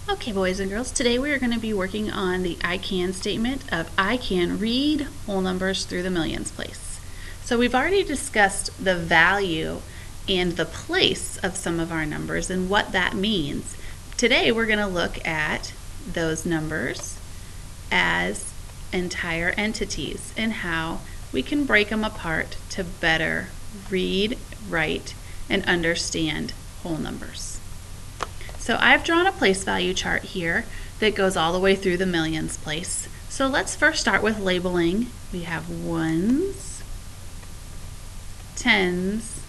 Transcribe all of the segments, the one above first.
Okay, boys and girls, today we are going to be working on the I can statement of I can read whole numbers through the millions place. So we've already discussed the value and the place of some of our numbers and what that means. Today we're going to look at those numbers as entire entities and how we can break them apart to better read, write, and understand whole numbers. So I've drawn a place value chart here that goes all the way through the millions place. So let's first start with labeling. We have ones, tens,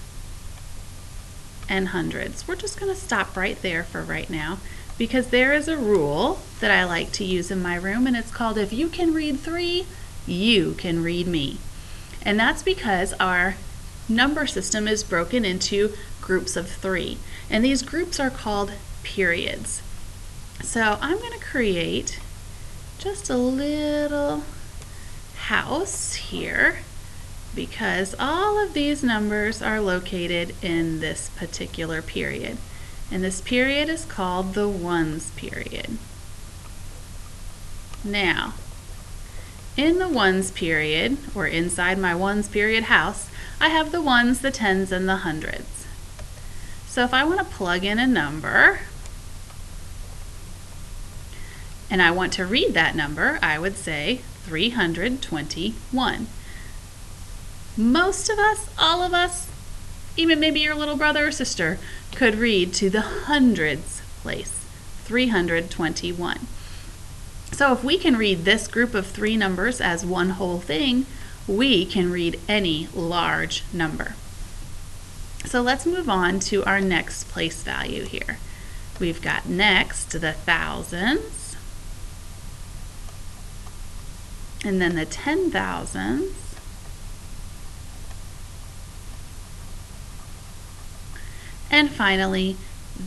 and hundreds. We're just going to stop right there for right now because there is a rule that I like to use in my room, and it's called if you can read 3, you can read me. And that's because our number system is broken into groups of 3, and these groups are called periods. So I'm going to create just a little house here because all of these numbers are located in this particular period. And this period is called the ones period. Now, in the ones period, or inside my ones period house, I have the ones, the tens, and the hundreds. So if I want to plug in a number, and I want to read that number, I would say 321. Most of us, all of us, even maybe your little brother or sister, could read to the hundreds place, 321. So if we can read this group of 3 numbers as one whole thing, we can read any large number. So let's move on to our next place value here. We've got next the thousands, and then the 10,000s, and finally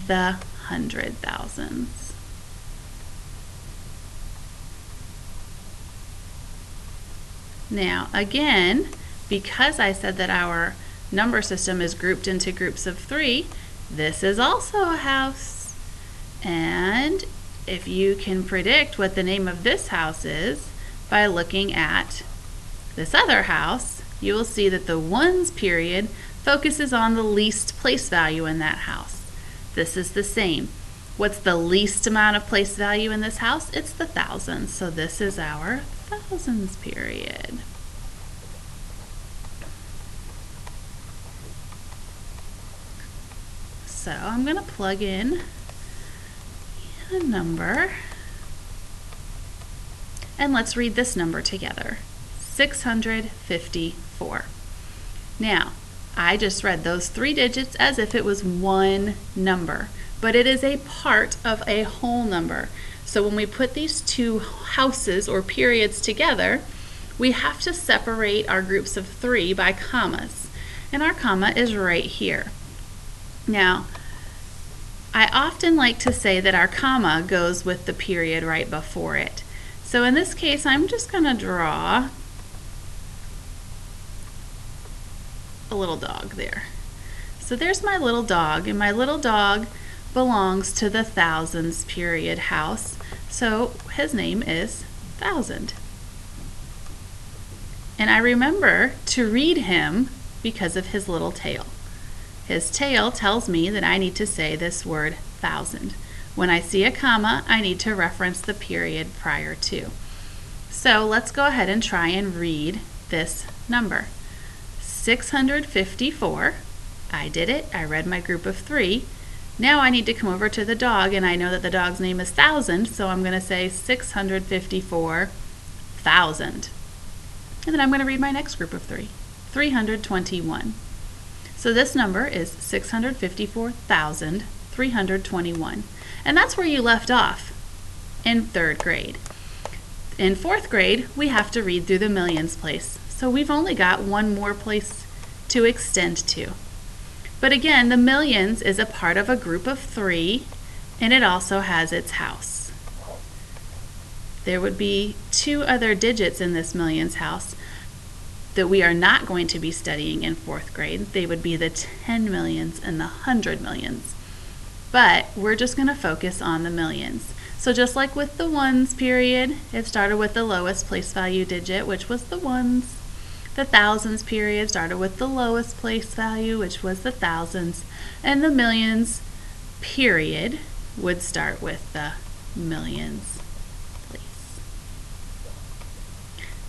the 100,000s. Now again, because I said that our number system is grouped into groups of 3, this is also a house. And if you can predict what the name of this house is by looking at this other house, you will see that the ones period focuses on the least place value in that house. This is the same. What's the least amount of place value in this house? It's the thousands. So this is our thousands period. So I'm going to plug in a number, and let's read this number together, 654. Now, I just read those 3 digits as if it was one number, but it is a part of a whole number. So when we put these 2 houses or periods together, we have to separate our groups of 3 by commas, and our comma is right here. Now, I often like to say that our comma goes with the period right before it. So in this case, I'm just going to draw a little dog there. So there's my little dog, and my little dog belongs to the thousands period house. So his name is 1000. And I remember to read him because of his little tail. His tail tells me that I need to say this word 1000. When I see a comma, I need to reference the period prior to. So let's go ahead and try and read this number. 654. I did it. I read my group of 3. Now I need to come over to the dog, and I know that the dog's name is 1000, so I'm going to say 654,000. And then I'm going to read my next group of 3, 321. So this number is 654,321. And that's where you left off in 3rd grade. In 4th grade, we have to read through the millions place. So we've only got one more place to extend to. But again, the millions is a part of a group of 3, and it also has its house. There would be 2 other digits in this millions house that we are not going to be studying in 4th grade. They would be the 10 millions and the 100 millions. but we're just going to focus on the millions. So just like with the ones period, it started with the lowest place value digit, which was the ones. The thousands period started with the lowest place value, which was the thousands. And the millions period would start with the millions place.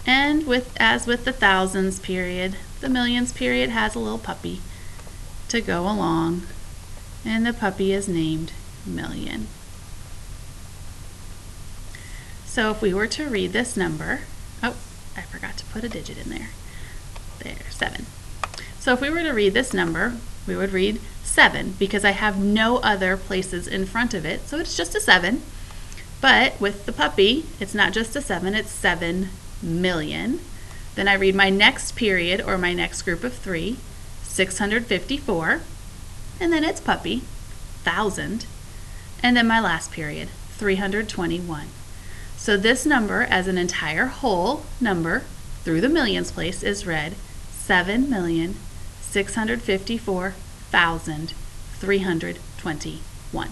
And as with the thousands period, the millions period has a little puppy to go along, and the puppy is named million. So if we were to read this number, oh, I forgot to put a digit in there. There, 7. So if we were to read this number, we would read 7 because I have no other places in front of it, so it's just a 7. But with the puppy, it's not just a 7, it's 7 million. Then I read my next period or my next group of 3, 654, and then it's puppy, 1,000, and then my last period, 321. So this number as an entire whole number through the millions place is read 7,654,321.